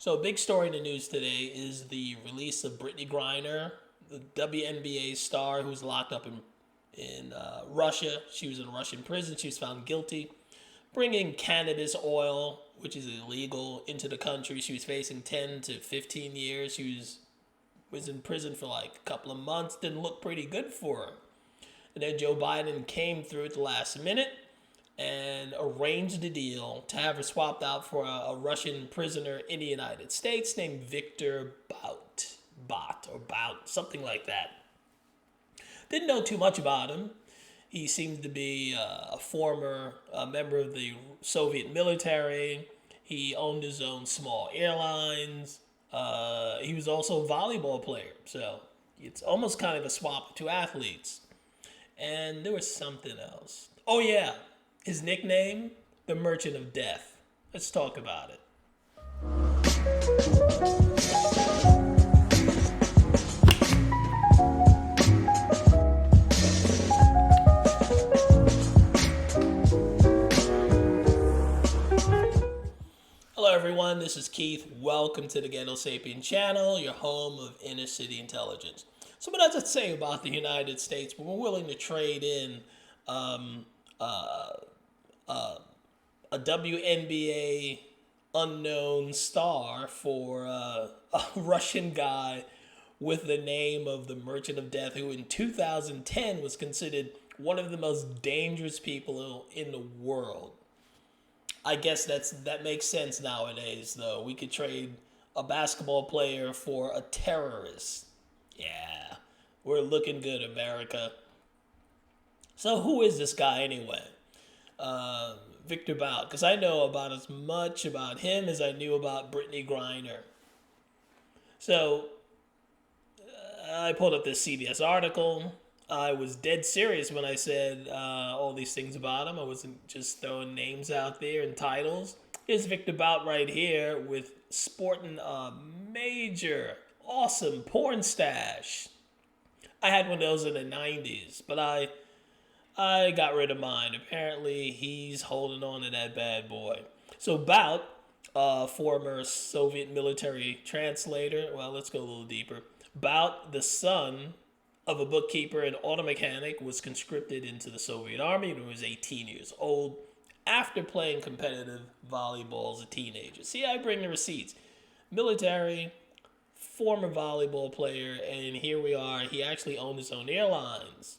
So, a big story in the news today is the release of Brittney Griner, the WNBA star who's locked up in Russia. She was in a Russian prison. She was found guilty bringing cannabis oil, which is illegal, into the country. She was facing 10 to 15 years. She was in prison for like a couple of months. Didn't look pretty good for her. And then Joe Biden came through at the last minute and arranged a deal to have her swapped out for a Russian prisoner in the United States named Victor Bout, something like that. Didn't know too much about him. He seemed to be a former member of the Soviet military. He owned his own small airlines. He was also a volleyball player, so it's almost kind of a swap of two athletes. And there was something else. Oh, yeah, his nickname, the Merchant of Death. Let's talk about it. Hello, everyone. This is Keith. Welcome to the Ghetto Sapien channel, your home of inner city intelligence. So, what does it say about the United States when we're willing to trade in um, uh, a WNBA unknown star for a Russian guy with the name of the Merchant of Death, who in 2010 was considered one of the most dangerous people in the world? I guess that makes sense nowadays, though. We could trade a basketball player for a terrorist. Yeah, we're looking good, America. So who is this guy anyway? Victor Bout, because I know about as much about him as I knew about Brittney Griner. So I pulled up this CBS article. I was dead serious when I said all these things about him. I wasn't just throwing names out there and titles. Here's Victor Bout right here with sporting a major, awesome porn stash. I had one of those in the 90s, but I got rid of mine. Apparently, he's holding on to that bad boy. So Bout, former Soviet military translator. Well, let's go a little deeper. Bout, the son of a bookkeeper and auto mechanic, was conscripted into the Soviet Army when he was 18 years old after playing competitive volleyball as a teenager. See, I bring the receipts. Military, former volleyball player, and here we are. He actually owned his own airlines.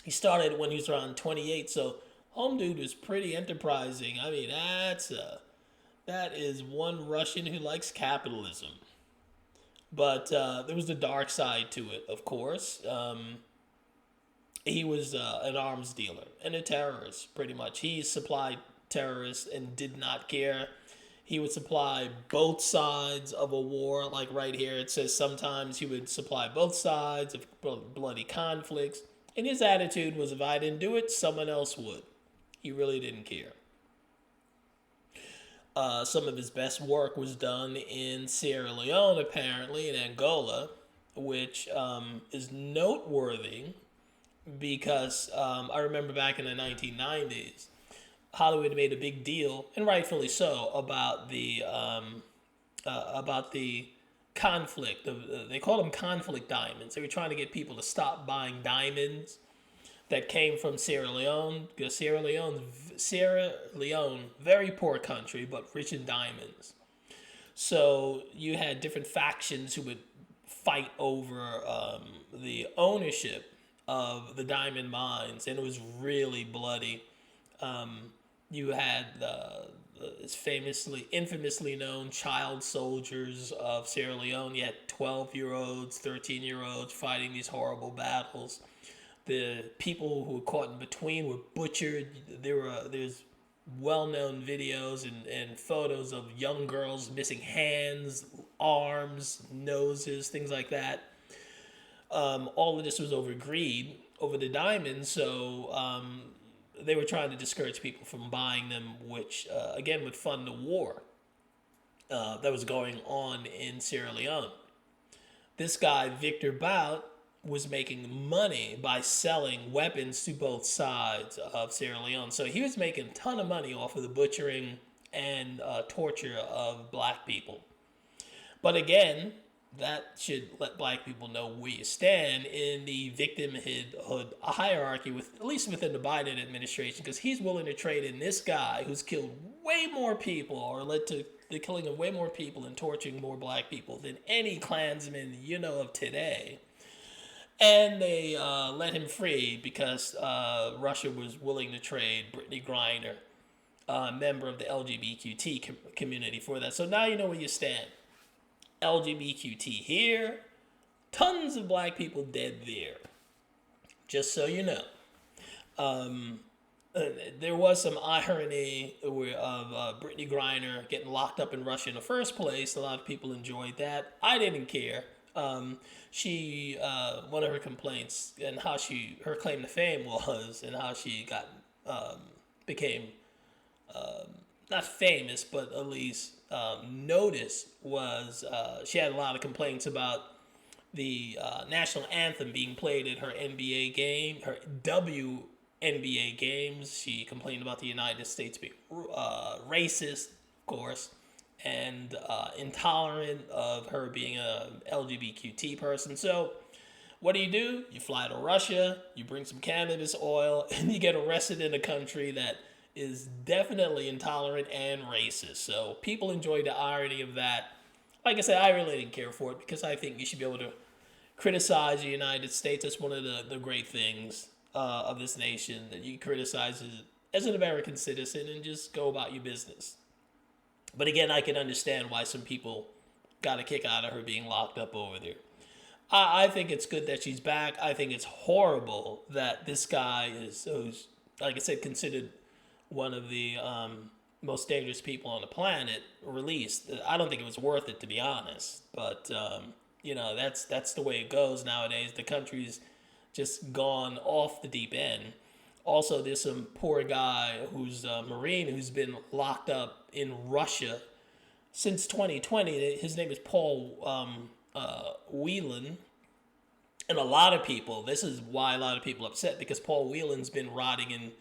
He started when he was around 28, so home dude was pretty enterprising. I mean, that is one Russian who likes capitalism. But there was the dark side to it, of course. He was an arms dealer and a terrorist, pretty much. He supplied terrorists and did not care. He would supply both sides of a war. Like right here, it says sometimes he would supply both sides of bloody conflicts. And his attitude was, if I didn't do it, someone else would. He really didn't care. Some of his best work was done in Sierra Leone, apparently, in Angola, which is noteworthy because I remember back in the 1990s, Hollywood made a big deal, and rightfully so, about the conflict. They called them conflict diamonds. They were trying to get people to stop buying diamonds that came from Sierra Leone, because Sierra Leone, very poor country, but rich in diamonds. So you had different factions who would fight over the ownership of the diamond mines, and it was really bloody. You had infamously known child soldiers of Sierra Leone. You had 12-year-olds, 13-year-olds fighting these horrible battles. The people who were caught in between were butchered. There's well-known videos and photos of young girls missing hands, arms, noses, things like that. All of this was over greed, over the diamonds. So they were trying to discourage people from buying them, which again would fund the war that was going on in Sierra Leone. This guy, Victor Bout, was making money by selling weapons to both sides of Sierra Leone. So he was making a ton of money off of the butchering and torture of black people. But again, that should let black people know where you stand in the victimhood hierarchy, with at least within the Biden administration, because he's willing to trade in this guy who's killed way more people or led to the killing of way more people and torturing more black people than any Klansman of today. And they let him free because Russia was willing to trade Brittney Griner, a member of the LGBTQ community, for that. So now you know where you stand. LGBTQ here, tons of black people dead there. Just so you know. There was some irony of Brittney Griner getting locked up in Russia in the first place. A lot of people enjoyed that. I didn't care. She one of her complaints and her claim to fame was, and how she got became not famous, but at least noticed, was she had a lot of complaints about the national anthem being played at her NBA game, her WNBA games. She complained about the United States being racist, of course, and intolerant of her being a LGBTQ person. So what do? You fly to Russia, you bring some cannabis oil, and you get arrested in a country that is definitely intolerant and racist. So people enjoy the irony of that. Like I said, I really didn't care for it because I think you should be able to criticize the United States. That's one of the great things of this nation, that you criticize as an American citizen and just go about your business. But again, I can understand why some people got a kick out of her being locked up over there. I think it's good that she's back. I think it's horrible that this guy who's, like I said, considered one of the most dangerous people on the planet, released. I don't think it was worth it, to be honest. But that's the way it goes nowadays. The country's just gone off the deep end. Also, there's some poor guy who's a Marine who's been locked up in Russia since 2020. His name is Paul Whelan. And a lot of people, this is why a lot of people are upset, because Paul Whelan's been rotting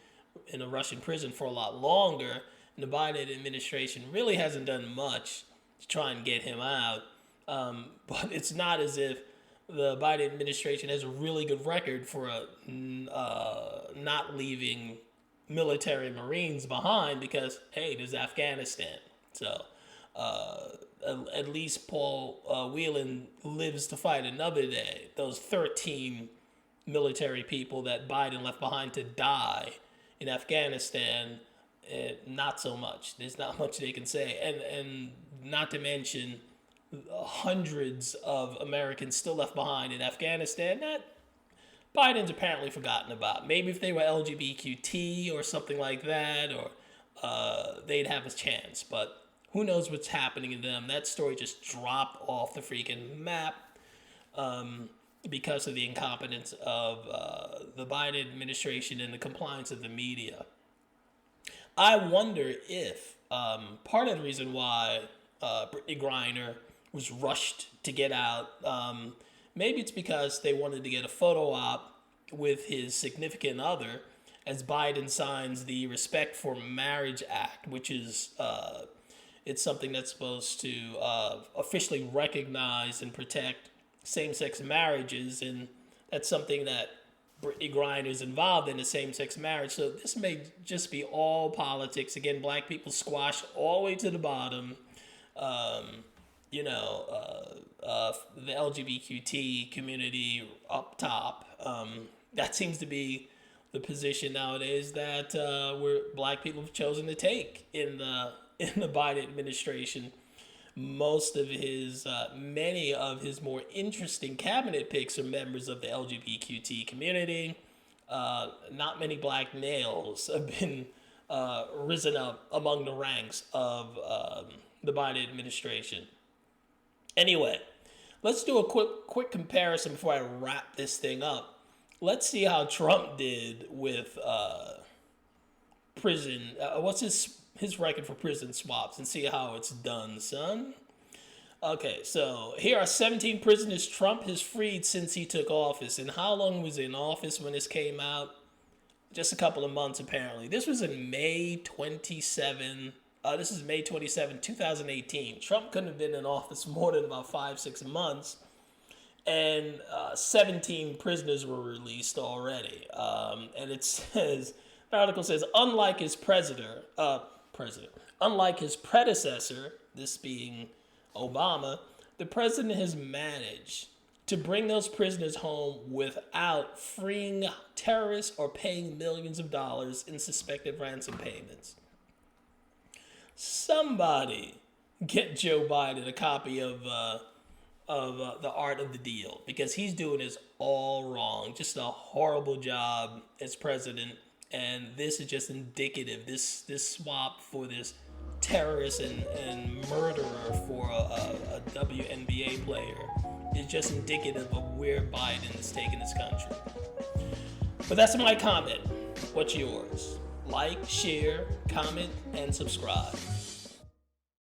in a Russian prison for a lot longer. And the Biden administration really hasn't done much to try and get him out. But it's not as if the Biden administration has a really good record for not leaving military Marines behind, because, hey, there's Afghanistan. So at least Paul Whelan lives to fight another day. Those 13 military people that Biden left behind to die in Afghanistan, not so much. There's not much they can say. And not to mention hundreds of Americans still left behind in Afghanistan that Biden's apparently forgotten about. Maybe if they were LGBTQ or something like that, or they'd have a chance. But who knows what's happening to them. That story just dropped off the freaking map because of the incompetence of the Biden administration and the compliance of the media. I wonder if part of the reason why Brittney Griner was rushed to get out, maybe it's because they wanted to get a photo op with his significant other as Biden signs the Respect for Marriage Act, which is it's something that's supposed to officially recognize and protect same-sex marriages, and that's something that Brittney Griner is involved in, a same-sex marriage. So this may just be all politics. Again, black people squashed all the way to the bottom. The LGBTQ community up top. That seems to be the position nowadays that where black people have chosen to take in the Biden administration. Many of his more interesting cabinet picks are members of the LGBTQ community. Not many black males have been risen up among the ranks of the Biden administration. Anyway, let's do a quick comparison before I wrap this thing up. Let's see how Trump did with prison. What's his record for prison swaps, and see how it's done, son. Okay, so here are 17 prisoners Trump has freed since he took office. And how long was he in office when this came out? Just a couple of months, apparently. This was in May 27, This is May 27, 2018. Trump couldn't have been in office more than about 5-6 months, and 17 prisoners were released already. And it says, the article says, unlike his unlike his predecessor, this being Obama, the president has managed to bring those prisoners home without freeing terrorists or paying millions of dollars in suspected ransom payments. Somebody get Joe Biden a copy of The Art of the Deal, because he's doing this all wrong. Just a horrible job as president, and this is just indicative. This swap for this terrorist and murderer for a WNBA player is just indicative of where Biden is taking this country. But that's my comment. What's yours? Like, share, comment, and subscribe.